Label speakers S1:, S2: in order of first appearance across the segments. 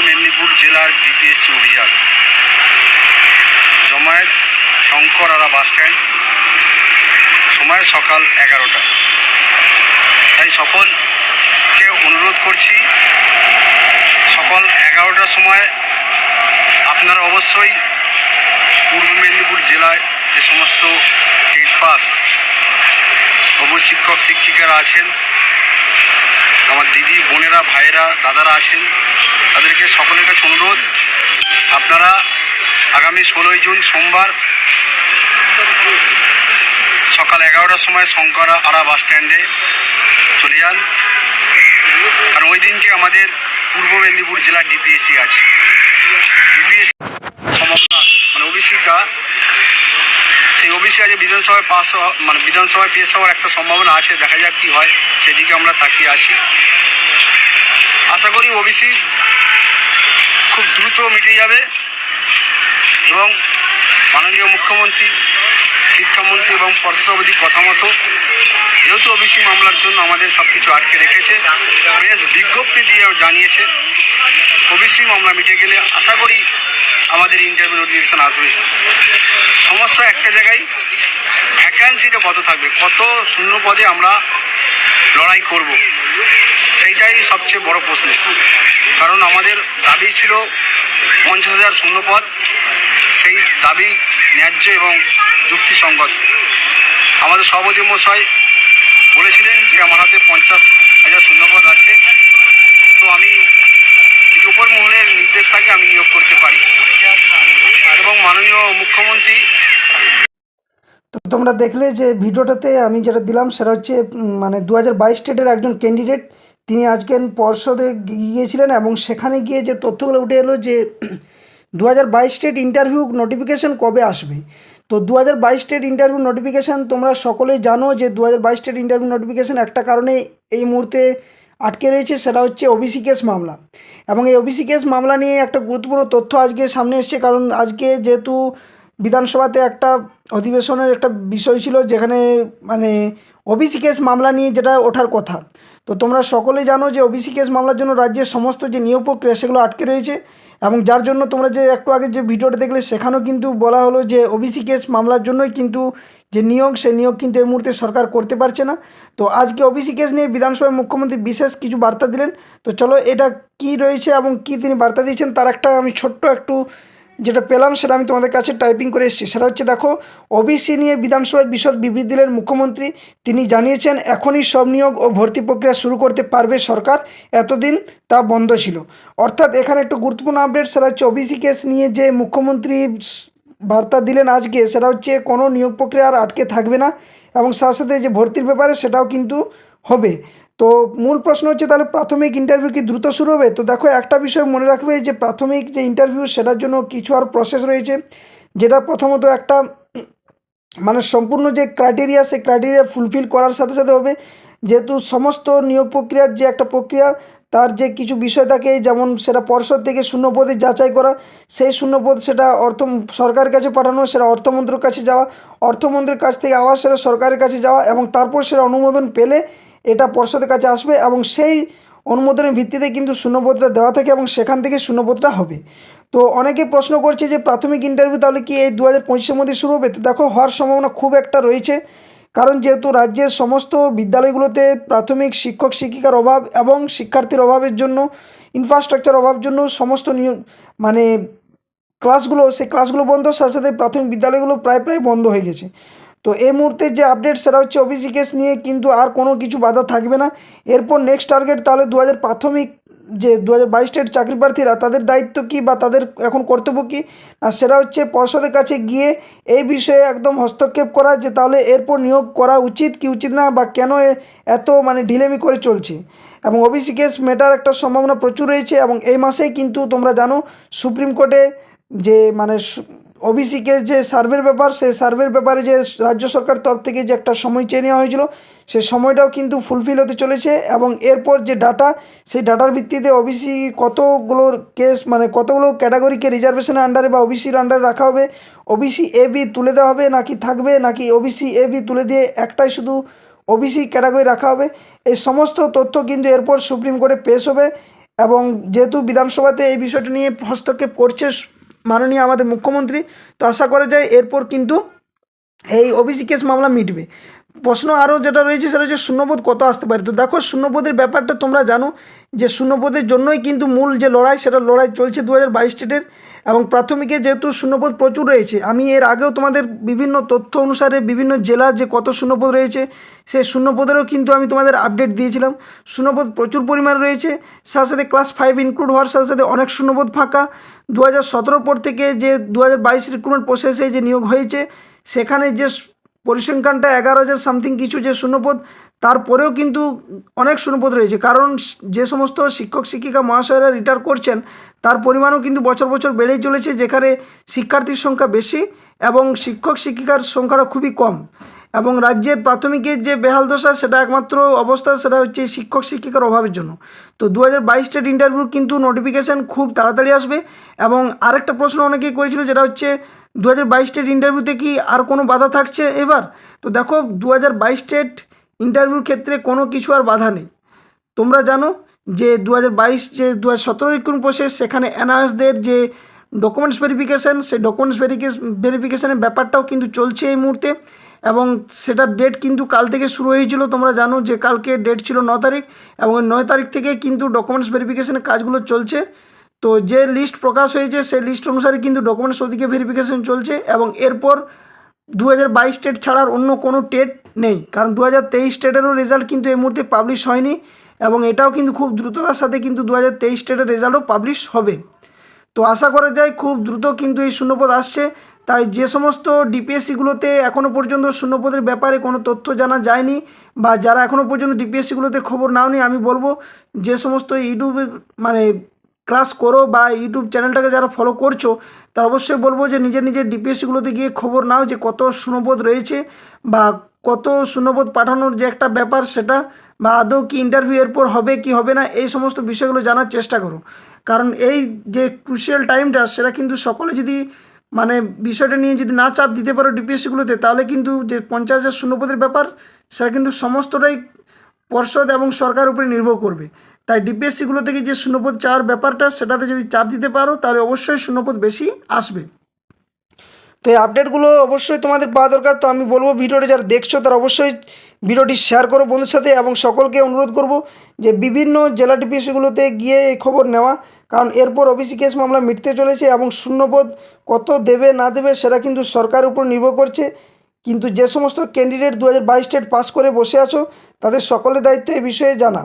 S1: মেদিনীপুর জেলার ডিপিএসসি অভিযান জমায়েত শঙ্করআড়া বাস স্ট্যান্ড, সময় সকাল 11টা। তাই সকলকে অনুরোধ করছি, সকাল 11টার সময় আপনারা অবশ্যই পূর্ব মেদিনীপুর জেলায় যে সমস্ত হেড পাস শিক্ষক শিক্ষিকারা আছেন, আমার দিদি বোনেরা ভাইয়েরা দাদারা আছেন, তাদেরকে সকলের কাছে অনুরোধ, আপনারা আগামী 16ই জুন সোমবার সকাল 11টার সময় শঙ্করআড়া বাস স্ট্যান্ডে চলে যান। কারণ ওই দিনকে আমাদের পূর্ব মেদিনীপুর জেলার ডিপিএসসি আছে। ডিপিএসসি সম্ভাবনা ওবিসিটা, সেই ওবিসি আজ বিধানসভায় পাস বিধানসভায় পেশ হওয়ার একটা সম্ভাবনা আছে। দেখা যাক কী হয়, সেদিকে আমরা তাকিয়ে আছি। আশা করি ওবিসি খুব দ্রুত মিটে যাবে এবং মাননীয় মুখ্যমন্ত্রী, শিক্ষামন্ত্রী এবং পর্ষদ কথা মতো, যেহেতু ওবিসি মামলার জন্য আমাদের সব কিছু আটকে রেখেছে, বেশ বিজ্ঞপ্তি দিয়ে জানিয়েছে ওবিসি মামলা মিটে গেলে আশা করি আমাদের ইন্টারভিউ নোটিফিকেশান আসবে। সমস্যা একটা জায়গায়, ভ্যাকান্সিটা কত থাকবে, কত শূন্য পদে আমরা লড়াই করব, সেইটাই সবচেয়ে বড় প্রশ্ন। কারণ আমাদের দাবি ছিল 50,000 শূন্যপদ, সেই দাবি ন্যায্য এবং যুক্তিসঙ্গত। আমাদের সভাপতি মশাই বলেছিলেন যে আমার হাতে 50,000 শূন্যপদ আছে, তো আমি যদি উপর মহলের নির্দেশ থাকে আমি নিয়োগ করতে পারি। এবং মাননীয় মুখ্যমন্ত্রী,
S2: তো তোমরা দেখলে যে ভিডিওটাতে আমি যেটা দিলাম সেটা হচ্ছে 2022 স্টেটের একজন ক্যান্ডিডেট, তিনি আজকে পর্ষদে গিয়েছিলেন এবং সেখানে গিয়ে যে তথ্যগুলো উঠে এলো যে 2022 স্টেট ইন্টারভিউ নোটিফিকেশান কবে আসবে। তো 2022 স্টেট ইন্টারভিউ নোটিফিকেশান তোমরা সকলেই জানো যে 2022 স্টেট ইন্টারভিউ নোটিফিকেশান একটা কারণে এই মুহূর্তে আটকে রয়েছে, সেটা হচ্ছে ওবিসি কেস মামলা। এবং এই ওবিসি কেস মামলা নিয়ে একটা গুরুত্বপূর্ণ তথ্য আজকে সামনে এসছে। কারণ আজকে যেহেতু বিধানসভাতে একটা অধিবেশনের একটা বিষয় ছিল, যেখানে ওবিসি কেস মামলা নিয়ে যেটা ওঠার কথা। তো তোমরা সকলেই জানো যে ওবিসি কেস মামলার জন্য রাজ্যের সমস্ত যে নিয়োগ প্রক্রিয়া সেগুলো আটকে রয়েছে, এবং যার জন্য তোমরা যে একটু আগে যে ভিডিওটা দেখলে সেখানেও কিন্তু বলা হলো যে ওবিসি কেস মামলার জন্যই কিন্তু যে নিয়োগ, সেই নিয়োগ কিন্তু এই মুহূর্তে সরকার করতে পারছে না। তো আজকে ওবিসি কেস নিয়ে বিধানসভায় মুখ্যমন্ত্রী বিশেষ কিছু বার্তা দিলেন। তো চলো এটা কি রয়েছে এবং কি তিনি বার্তা দিয়েছেন তার একটা আমি ছোট্ট একটু যেটা পেলাম সেটা আমি তোমাদের কাছে টাইপিং করে এসেছি। সেটা হচ্ছে, দেখো, ওবিসি নিয়ে বিধানসভায় বিশদ বিবৃতি দিলেন মুখ্যমন্ত্রী। তিনি জানিয়েছেন এখনই সব নিয়োগ ও ভর্তি প্রক্রিয়া শুরু করতে পারবে সরকার, এতদিন তা বন্ধ ছিল। অর্থাৎ এখানে একটু গুরুত্বপূর্ণ আপডেট, সেটা হচ্ছে ওবিসি কেস নিয়ে যে মুখ্যমন্ত্রী বার্তা দিলেন আজকে, সেটা হচ্ছে কোনো নিয়োগ প্রক্রিয়া আর আটকে থাকবে না, এবং সাথে সাথে যে ভর্তির ব্যাপারে সেটাও কিন্তু হবে। তো মূল প্রশ্ন হচ্ছে, তাহলে প্রাথমিক ইন্টারভিউ কি দ্রুত শুরু হবে? তো দেখো, একটা বিষয় মনে রাখবে যে প্রাথমিক যে ইন্টারভিউ সেটার জন্য কিছু আর প্রসেস রয়েছে, যেটা প্রথমত একটা সম্পূর্ণ যে ক্রাইটেরিয়া, সেই ক্রাইটেরিয়া ফুলফিল করার সাথে সাথে হবে। যেহেতু সমস্ত নিয়োগ প্রক্রিয়ার যে একটা প্রক্রিয়া, তার যে কিছু বিষয় থাকে, যেমন সেটা পর্ষদ থেকে শূন্যপদে যাচাই করা, সেই শূন্যপদ সেটা সরকারের কাছে পাঠানো, সেটা অর্থমন্ত্রীর কাছে যাওয়া, অর্থমন্ত্রীর কাছ থেকে আবার সেটা সরকারের কাছে যাওয়া, এবং তারপর সেটা অনুমোদন পেলে এটা পর্ষদের কাছে আসবে, এবং সেই অনুমোদনের ভিত্তিতে কিন্তু শূন্যপদটা দেওয়া থাকে এবং সেখান থেকে শূন্যপদটা হবে। তো অনেকে প্রশ্ন করছে যে প্রাথমিক ইন্টারভিউ তাহলে কি এই 2025-এর মধ্যে শুরু হবে? তো দেখো, হওয়ার সম্ভাবনা খুব একটা রয়েছে। কারণ যেহেতু রাজ্যের সমস্ত বিদ্যালয়গুলোতে প্রাথমিক শিক্ষক শিক্ষিকার অভাব এবং শিক্ষার্থীর অভাবের জন্য, ইনফ্রাস্ট্রাকচার অভাব জন্য সমস্ত নিয়োগ সেই ক্লাসগুলো বন্ধ, সাথে সাথে প্রাথমিক বিদ্যালয়গুলো প্রায় বন্ধ হয়ে গেছে। তো এই মুহূর্তে যে আপডেট সেটা হচ্ছে ওবিসি কেস নিয়ে কিন্তু আর কোনো কিছু বাধা থাকবে না। এরপর নেক্সট টার্গেট তাহলে 2022 স্টেট চাকরি প্রার্থীরা, তাদের দায়িত্ব কী বা তাদের এখন কর্তব্য কী? আর সেটা হচ্ছে পর্ষদের কাছে গিয়ে এই বিষয়ে একদম হস্তক্ষেপ করা, যে তাহলে এরপর নিয়োগ করা উচিত কি উচিত না, বা কেন এত ঢিলেমি করে চলছে। এবং ওবিসি কেস মেটার একটা সম্ভাবনা প্রচুর রয়েছে, এবং এই মাসেই কিন্তু তোমরা জানো সুপ্রিম কোর্টে যে ওবিসি কেস যে সার্ভের ব্যাপার, সেই সার্ভের ব্যাপারে যে রাজ্য সরকার তরফ থেকে যে একটা সময় চেয়ে নেওয়া হয়েছিল, সেই সময়টাও কিন্তু ফুলফিল হতে চলেছে। এবং এরপর যে ডাটা, সেই ডাটার ভিত্তিতে ওবিসি কতগুলো কেস কতগুলো ক্যাটাগরিকে রিজার্ভেশনের আন্ডারে বা ওবিসির আন্ডারে রাখা হবে, ওবিসি এ বি তুলে দেওয়া হবে নাকি থাকবে, নাকি ওবিসি এ বি তুলে দিয়ে একটাই শুধু ওবিসি ক্যাটাগরি রাখা হবে, এই সমস্ত তথ্য কিন্তু এরপর সুপ্রিম কোর্টে পেশ হবে। এবং যেহেতু বিধানসভাতে এই বিষয়টা নিয়ে হস্তক্ষেপ করছে মাননীয় আমাদের মুখ্যমন্ত্রী, তো আশা করা যায় এরপর কিন্তু এই ওবিসি কেস মামলা মিটবে। প্রশ্ন আরও যেটা রয়েছে সেটা হচ্ছে শূন্যপদ কত আসতে পারে। তো দেখো, শূন্যপদের ব্যাপারটা তোমরা জানো যে শূন্যপদের জন্যই কিন্তু মূল যে লড়াই, সেটা লড়াই চলছে 2022 স্টেটের। এবং প্রাথমিকে যেহেতু শূন্যপদ প্রচুর রয়েছে, আমি এর আগেও তোমাদের বিভিন্ন তথ্য অনুসারে বিভিন্ন জেলা যে কত শূন্যপদ রয়েছে সেই শূন্যপদেরও কিন্তু আমি তোমাদের আপডেট দিয়েছিলাম। শূন্যপদ প্রচুর পরিমাণে রয়েছে, সাথে সাথে ক্লাস 5 ইনক্লুড হওয়ার সাথে সাথে অনেক শূন্যপদ ফাঁকা। 2017 পর থেকে যে 2022 রিক্রুটমেন্ট প্রসেসে যে নিয়োগ হয়েছে, সেখানে যে পরিসংখ্যানটা 11,000 সামথিং কিছু যে শূন্যপদ, তারপরেও কিন্তু অনেক শূন্যপদ রয়েছে। কারণ যে সমস্ত শিক্ষক শিক্ষিকা মহাশয়রা রিটায়ার করছেন তার পরিমাণও কিন্তু বছর বছর বেড়েই চলেছে, যেখানে শিক্ষার্থীর সংখ্যা বেশি এবং শিক্ষক শিক্ষিকার সংখ্যাটা খুবই কম। এবং রাজ্যের প্রাথমিকের যে বেহাল দশা, সেটা একমাত্র অবস্থা সেটা হচ্ছে শিক্ষক শিক্ষিকার অভাবের জন্য। তো 2022 স্টেট ইন্টারভিউ কিন্তু নোটিফিকেশান খুব তাড়াতাড়ি আসবে। এবং আরেকটা প্রশ্ন অনেকেই করেছিল, যেটা হচ্ছে 2022 স্টেট ইন্টারভিউতে কি আর কোনো বাধা থাকছে এবার? তো দেখো, 2022 স্টেট ইন্টারভিউর ক্ষেত্রে কোনো কিছু আর বাধা নেই। তোমরা জানো যে 2022 যে 2017 রিক্রুটমেন্ট প্রসেস, সেখানে এনআরএসদের যে ডকুমেন্টস ভেরিফিকেশান, সেই ডকুমেন্টস ভেরিফিকেশানের ব্যাপারটাও কিন্তু চলছে এই মুহূর্তে। এবং সেটার ডেট কিন্তু কাল থেকে শুরু হয়েছিল। তোমরা জানো যে কালকে ডেট ছিল 9 তারিখ, এবং 9 তারিখ থেকে কিন্তু ডকুমেন্টস ভেরিফিকেশানের কাজগুলো চলছে। তো যে লিস্ট প্রকাশ হয়েছে সেই লিস্ট অনুসারে কিন্তু ডকুমেন্টস ওদিকে ভেরিফিকেশান চলছে। এবং এরপর 2022 স্টেট ছাড়ার অন্য কোনো টেট নেই, কারণ 2023 স্টেটেরও রেজাল্ট কিন্তু এই মুহূর্তে পাবলিশ হয়নি। এবং এটাও কিন্তু খুব দ্রুততার সাথে কিন্তু 2023 স্টেটের রেজাল্টও পাবলিশ হবে। তো আশা করা যায় খুব দ্রুত কিন্তু এই শূন্যপদ আসছে। তাই যে সমস্ত ডিপিএসসিগুলোতে এখনও পর্যন্ত শূন্যপদের ব্যাপারে কোনো তথ্য জানা যায়নি, বা যারা এখনও পর্যন্ত ডিপিএসসিগুলোতে খবর নাওনি, আমি বলবো যে সমস্ত ইউটিউবে মানে ক্লাস করো বা ইউটিউব চ্যানেলটাকে যারা ফলো করছো, তার অবশ্যই বলবো যে নিজের নিজের ডিপিএসসিগুলোতে গিয়ে খবর নাও যে কত শূন্যপদ রয়েছে বা কত শূন্যপদ পাঠানোর যে একটা ব্যাপার সেটা, বা আদৌ কি ইন্টারভিউ এরপর হবে কি হবে না, এই সমস্ত বিষয়গুলো জানার চেষ্টা করো। কারণ এই যে ক্রুশিয়াল টাইমটা, সেটা কিন্তু সকলে যদি মানে বিষয়টা নিয়ে যদি না চাপ দিতে পারো ডিপিএসসিগুলোতে, তাহলে কিন্তু যে 50,000 শূন্যপদের ব্যাপার, সেটা কিন্তু সমস্তটাই পর্ষদ এবং সরকারের উপরে নির্ভর করবে। তাই ডিপিএসসিগুলো থেকে যে শূন্যপদ চাওয়ার ব্যাপারটা, সেটাতে যদি চাপ দিতে পারো তাহলে অবশ্যই শূন্যপদ বেশি আসবে। তো এই আপডেটগুলো অবশ্যই তোমাদের পাওয়া দরকার। তো আমি বলবো, ভিডিওটি যারা দেখছো তারা অবশ্যই ভিডিওটি শেয়ার করো বন্ধুর সাথে, এবং সকলকে অনুরোধ করব যে বিভিন্ন জেলা ডিপিএসসিগুলোতে গিয়ে এই খবর নেওয়া। কারণ এরপর ওবিসি কেস মামলা মিটতে চলেছে, এবং শূন্যপদ কত দেবে না দেবে সেটা কিন্তু সরকারের উপর নির্ভর করছে। কিন্তু যে সমস্ত ক্যান্ডিডেট 2022 স্টেট পাস করে বসে আছো, তাদের সকলের দায়িত্ব এই বিষয়ে জানা।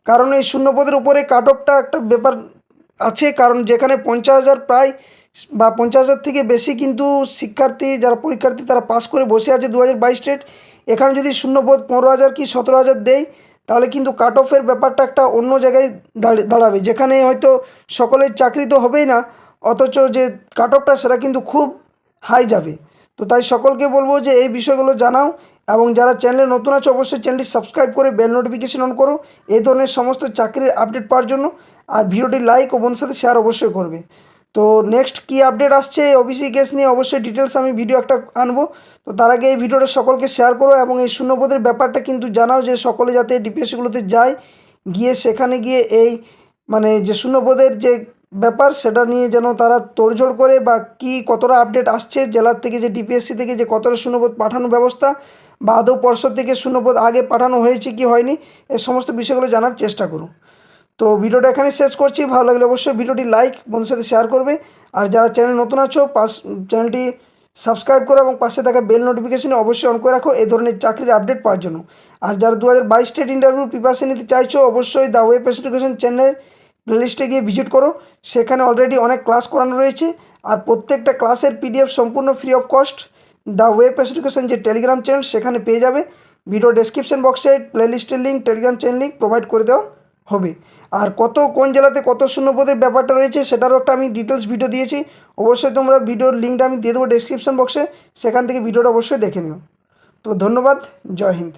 S2: কারণ এই শূন্যপদের উপরে কাট অফটা একটা ব্যাপার আছে, কারণ যেখানে 50,000 প্রায় বা 50,000 থেকে বেশি কিন্তু শিক্ষার্থী যারা পরীক্ষার্থী তারা পাস করে বসে আছে 2022 স্টেট। এখানে যদি শূন্যপদ 15,000 কি 17,000 দেয়, তাহলে কিন্তু কাট অফের ব্যাপারটা একটা অন্য জায়গায় দাঁড়াবে, যেখানে হয়তো সকলের চাকরি তো হবেই না, অথচ যে কাট অফটা সেটা কিন্তু খুব হাই যাবে। তো তাই সকলকে বলবো যে এই বিষয়গুলো জানাও, এবং যারা চ্যানেলে নতুন আছে অবশ্যই চ্যানেলটি সাবস্ক্রাইব করে বেল নোটিফিকেশন অন করো এই ধরনের সমস্ত চাকরির আপডেট পাওয়ার জন্য। আর ভিডিওটি লাইক ও বন্ধুর সাথে শেয়ার অবশ্যই করবে। তো নেক্সট কী আপডেট আসছে ওবিসি কেস নিয়ে অবশ্যই ডিটেলস আমি ভিডিও একটা আনবো। তো তার আগে এই ভিডিওটা সকলকে শেয়ার করো, এবং এই শূন্যপদের ব্যাপারটা কিন্তু জানাও যে সকলে যাতে ডিপিএসসিগুলোতে যায়, গিয়ে সেখানে গিয়ে এই মানে যে শূন্যপদের যে ব্যাপার সেটা নিয়ে যেন তারা তোড়জোড় করে, বা কি কতটা আপডেট আসছে জেলার থেকে, যে ডিপিএসসি থেকে যে কতটা শূন্যপদ পাঠানোর ব্যবস্থা, বা আদৌ পর্ষদ থেকে শূন্যপদ আগে পাঠানো হয়েছে কি হয়নি, এই সমস্ত বিষয়গুলো জানার চেষ্টা করুন। তো ভিডিওটা এখানে শেষ করছি। ভালো লাগলে অবশ্যই ভিডিওটি লাইক বন্ধুর সাথে শেয়ার করবে। আর যারা চ্যানেল নতুন আছো চ্যানেলটি সাবস্ক্রাইব করো, এবং পাশে থাকা বেল নোটিফিকেশনে অবশ্যই অন করে রাখো এই ধরনের চাকরির আপডেট পাওয়ার জন্য। আর যারা 2022 স্টেট ইন্টারভিউ প্রিপারেশন নিতে চাইছো, অবশ্যই দ্য ওয়েব এডুকেশন চ্যানেল প্লেলিস্টে গিয়ে ভিজিট করো। সেখানে অলরেডি অনেক ক্লাস করানো রয়েছে, আর প্রত্যেকটা ক্লাসের পিডিএফ সম্পূর্ণ free of cost the web education যে টেলিগ্রাম চ্যানেল সেখানে পেয়ে যাবে। ভিডিও ডেসক্রিপশন বক্সে প্লেলিস্টের link, Telegram channel link provide করে দেওয়া হবে। আর কোন জেলাতে কত শূন্যপদের ব্যাপারটা রয়েছে সেটারও একটা আমি ডিটেলস ভিডিও দিয়েছি, অবশ্যই তোমরা ভিডিওর লিঙ্কটা আমি দিয়ে দেবো ডেসক্রিপশন বক্সে, সেখান থেকে ভিডিওটা অবশ্যই দেখে নিও। তো ধন্যবাদ, জয় হিন্দ।